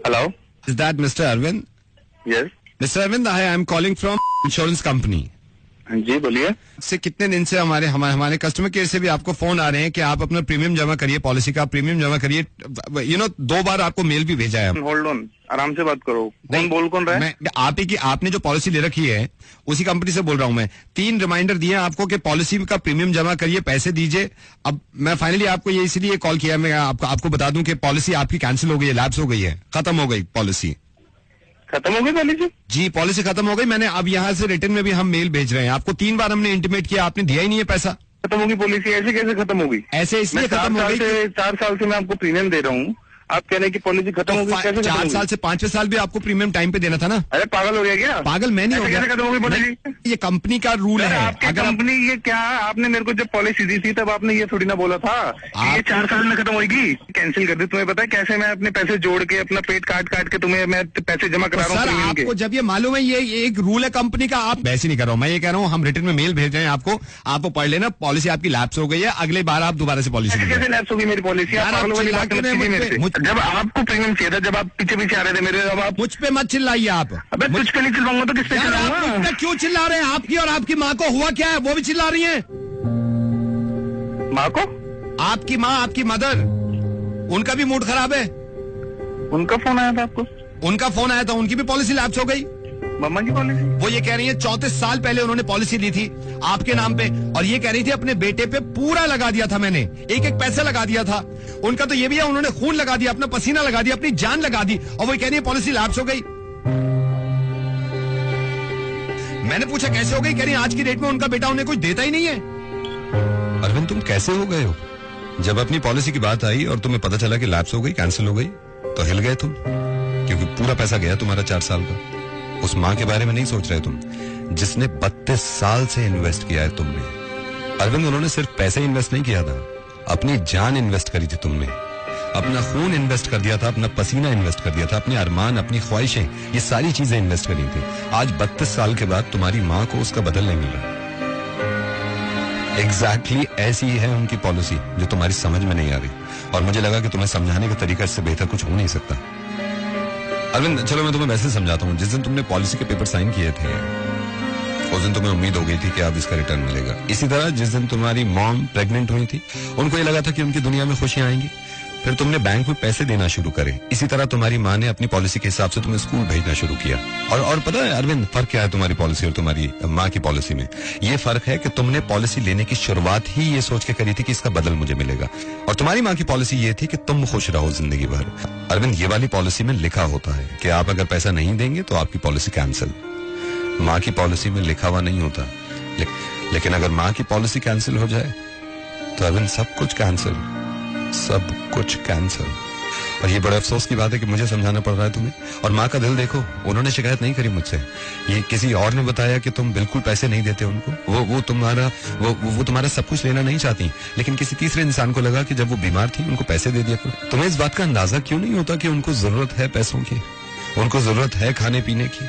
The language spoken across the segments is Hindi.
Hello. Is that Mr. Arvind? Yes. Mr. Arvind, I am calling from insurance company. जी बोलिए. से कितने दिन से हमारे कस्टमर केयर से भी आपको फोन आ रहे हैं कि आप अपना प्रीमियम जमा करिए, पॉलिसी का प्रीमियम जमा करिए. 2 बार आपको मेल भी भेजा है. होल्ड ऑन, आराम से बात करो. कौन रहा है? आप ही की आपने जो पॉलिसी ले रखी है उसी कंपनी से बोल रहा हूं मैं. 3 रिमाइंडर दिए आपको कि पॉलिसी का प्रीमियम जमा करिए, पैसे दीजिए. अब मैं फाइनली आपको ये इसलिए कॉल किया, मैं आपको बता दूं कि पॉलिसी आपकी कैंसिल हो गई है, लैप्स हो गई है, खत्म हो गई पॉलिसी. खत्म हो गई पॉलिसी? जी, पॉलिसी खत्म हो गई. मैंने अब यहाँ से रिटर्न में भी हम मेल भेज रहे हैं आपको. 3 बार हमने इंटीमेट किया, आपने दिया ही नहीं है पैसा. खत्म होगी पॉलिसी? ऐसे कैसे खत्म होगी? ऐसे इसलिए खत्म हो गई. 4 साल से मैं आपको प्रीमियम दे रहा हूँ, आप कह रहे हैं कि पॉलिसी खत्म हो गई. कैसे? 4 साल से 5वें साल भी आपको प्रीमियम टाइम पे देना था ना. अरे पागल हो गया क्या? पागल मैं नहीं हो गया. खत्म हो गई पॉलिसी? ये कंपनी का रूल है. अगर कंपनी ये क्या, आपने मेरे को जब पॉलिसी दी थी तब आपने ये थोड़ी ना बोला था ये 4 साल में खत्म होगी. कैंसिल कर दी. तुम्हें पता है कैसे मैं अपने पैसे जोड़ के, अपना पेट काट के तुम्हें मैं पैसे जमा करा रहा हूँ. सर आपको जब ये मालूम है ये एक रूल है कंपनी का, आप वैसे नहीं कर रहा हूँ. मैं ये कह रहा हूँ हम रिटर्न में मेल भेज रहे हैं आपको पढ़ लेना. पॉलिसी आपकी लैप्स हो गई है, अगले बार आप दोबारा से पॉलिसी. कैसे लैप्स होगी मेरी पॉलिसी? जब आपको प्रीमियम चाहिए था, जब आप पीछे आ रहे थे मेरे, अब आप मुझ पे मत चिल्लाइए आप. अबे तुझ पे नहीं चिल्लाऊंगा तो किस पे चिल्लाऊंगा? क्यों चिल्ला रहे हैं? आपकी और आपकी माँ को हुआ क्या है? वो भी चिल्ला रही है. माँ को? आपकी माँ, आपकी मदर, उनका भी मूड खराब है. उनका फोन आया था आपको? उनका फोन आया था, उनकी भी पॉलिसी लैप्स हो गई. मम्मा की पॉलिसी? वो ये कह रही है 34 साल पहले उन्होंने पॉलिसी ली थी आपके नाम पे, और ये कह रही थी अपने बेटे पे पूरा लगा दिया था मैंने, एक पैसा लगा दिया था. उनका तो ये भी है, उन्होंने खून लगा दिया, अपना पसीना लगा दिया, अपनी जान लगा दी, और वो कह रही है पॉलिसी लैप्स हो गई. मैंने पूछा कैसे हो गई? कह रही आज की डेट में उनका बेटा उन्हें कुछ देता ही नहीं है. अरविंद तुम कैसे हो गए हो? जब अपनी पॉलिसी की बात आई और तुम्हें पता चला कि लैप्स हो गई, कैंसिल हो गई, तो हिल गए तुम, क्योंकि पूरा पैसा गया तुम्हारा 4 साल का. उस माँ के बारे में नहीं सोच रहे तुम, जिसने 32 साल से इन्वेस्ट किया है तुमने. अरविंद उन्होंने सिर्फ पैसे इन्वेस्ट नहीं किया था, अपनी जान इन्वेस्ट करी थी तुमने, अपना खून इन्वेस्ट कर दिया था, अपना पसीना इन्वेस्ट कर दिया था, अपने अरमान, अपनी ख्वाहिशें, ये सारी चीजें इन्वेस्ट करी थी. आज 32 साल के बाद तुम्हारी माँ को उसका बदल नहीं मिला. एग्जैक्टली ऐसी ही है उनकी पॉलिसी, जो तुम्हारी समझ में नहीं आ रही, और मुझे लगा कि तुम्हें समझाने का तरीका इससे बेहतर कुछ हो नहीं सकता. अरविंद चलो मैं तुम्हें वैसे समझाता हूँ. जिस दिन तुमने पॉलिसी के पेपर साइन किए थे उस दिन तुम्हें उम्मीद हो गई थी कि अब इसका रिटर्न मिलेगा. इसी तरह जिस दिन तुम्हारी मॉम प्रेग्नेंट हुई थी, उनको ये लगा था कि उनकी दुनिया में खुशियां आएंगी. फिर तुमने बैंक में पैसे देना शुरू करे. इसी तरह तुम्हारी माँ ने अपनी पॉलिसी के हिसाब से तुम्हें स्कूल भेजना शुरू किया. और पता है अरविंद फर्क क्या है तुम्हारी पॉलिसी और तुम्हारी माँ की पॉलिसी में? ये फर्क है कि तुमने पॉलिसी लेने की शुरुआत ही ये सोच के करी थी कि इसका बदल मुझे मिलेगा, और तुम्हारी माँ की पॉलिसी ये थी कि तुम खुश रहो जिंदगी भर. अरविंद ये वाली पॉलिसी में लिखा होता है कि आप अगर पैसा नहीं देंगे तो आपकी पॉलिसी कैंसिल. माँ की पॉलिसी में लिखा हुआ नहीं होता. लेकिन अगर माँ की पॉलिसी कैंसिल हो जाए तो अरविंद सब कुछ कैंसिल, सब कुछ कैंसिल. और ये बड़े अफसोस की बात है कि मुझे समझाना पड़ रहा है तुम्हें. और माँ का दिल देखो, उन्होंने शिकायत नहीं करी मुझसे. ये किसी और ने बताया कि तुम बिल्कुल पैसे नहीं देते उनको. वो तुम्हारा सब कुछ लेना नहीं चाहती, लेकिन किसी तीसरे इंसान को लगा कि जब वो बीमार थी उनको पैसे दे दिया करो. तुम्हें इस बात का अंदाजा क्यों नहीं होता कि उनको जरूरत है पैसों की, उनको जरूरत है खाने पीने की.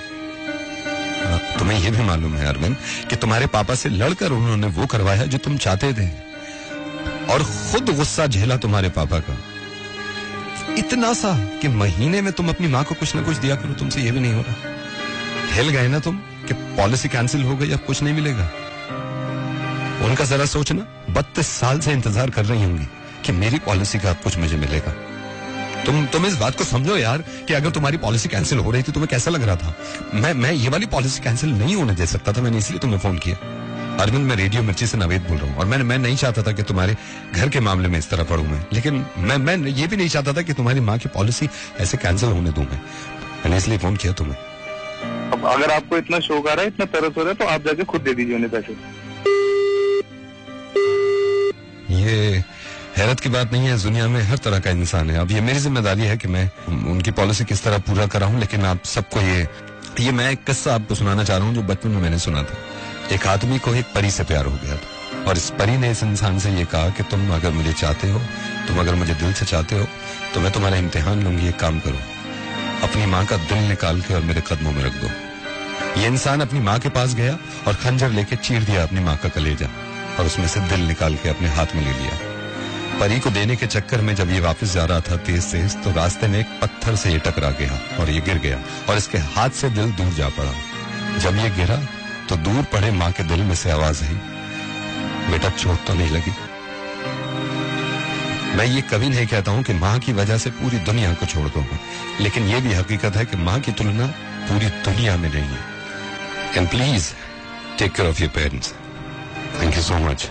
तुम्हें यह भी मालूम है अरविंद कि तुम्हारे पापा से लड़कर उन्होंने वो करवाया जो तुम चाहते थे, और खुद गुस्सा झेला तुम्हारे पापा का इतना सा कि महीने में तुम अपनी माँ को कुछ ना कुछ दिया करो. तुमसे ये भी नहीं हो रहा. हिल गए ना तुम कि पॉलिसी कैंसिल हो गई, अब कुछ नहीं मिलेगा. उनका जरा सोचना, 32 साल से इंतजार कर रही होंगी कि मेरी पॉलिसी का अब कुछ मुझे मिलेगा. तुम इस बात को समझो यार कि अगर तुम्हारी पॉलिसी कैंसिल हो रही थी तुम्हें कैसा लग रहा था. मैं ये वाली पॉलिसी कैंसिल नहीं होने दे सकता था. मैंने इसलिए तुम्हें फोन किया. अरविंद मैं रेडियो मिर्ची से नवेद बोल रहा हूँ, और मैं नहीं चाहता था कि तुम्हारे घर के मामले में इस तरह पढ़ूं मैं. लेकिन मैं ये भी नहीं चाहता था कि तुम्हारी माँ की पॉलिसी ऐसे कैंसिल होने दूं. मैंने इसलिए फोन किया तुम्हें. अब अगर आपको इतना शौक आ रहा है, इतना तरस हो रहा है, तो आप जाके खुद दे दीजिए उन्हें पैसे. ये हैरत की बात नहीं है, दुनिया में हर तरह का इंसान है. अब ये मेरी जिम्मेदारी है कि मैं उनकी पॉलिसी किस तरह पूरा कराऊं. लेकिन आप सबको ये मैं एक किस्सा आपको सुनाना चाह रहा हूँ जो बचपन में मैंने सुना था. एक आदमी को एक परी से प्यार हो गया था, और इस परी ने इस इंसान से ये कहा कि तुम अगर मुझे चाहते हो, तुम अगर मुझे दिल से चाहते हो, तो मैं तुम्हारा इम्तिहान लूंगी. एक काम करो, अपनी माँ का दिल निकाल के और मेरे कदमों में रख दो. ये इंसान अपनी माँ के पास गया और खंजर लेके चीर दिया अपनी माँ का कलेजा, और उसमें से दिल निकाल के अपने हाथ में ले लिया. परी को देने के चक्कर में जब ये वापस जा रहा था तेज तेज, तो रास्ते में एक पत्थर से ये टकरा गया और ये गिर गया और इसके हाथ से दिल दूर जा पड़ा। जब ये गिरा तो दूर पड़े माँ के दिल में से आवाज आई, बेटा चोट तो नहीं लगी। मैं ये कभी नहीं कहता हूं कि माँ की वजह से पूरी दुनिया को छोड़ दो, लेकिन ये भी हकीकत है कि माँ की तुलना पूरी दुनिया में नहीं है। And please take care of your parents. Thank you so much.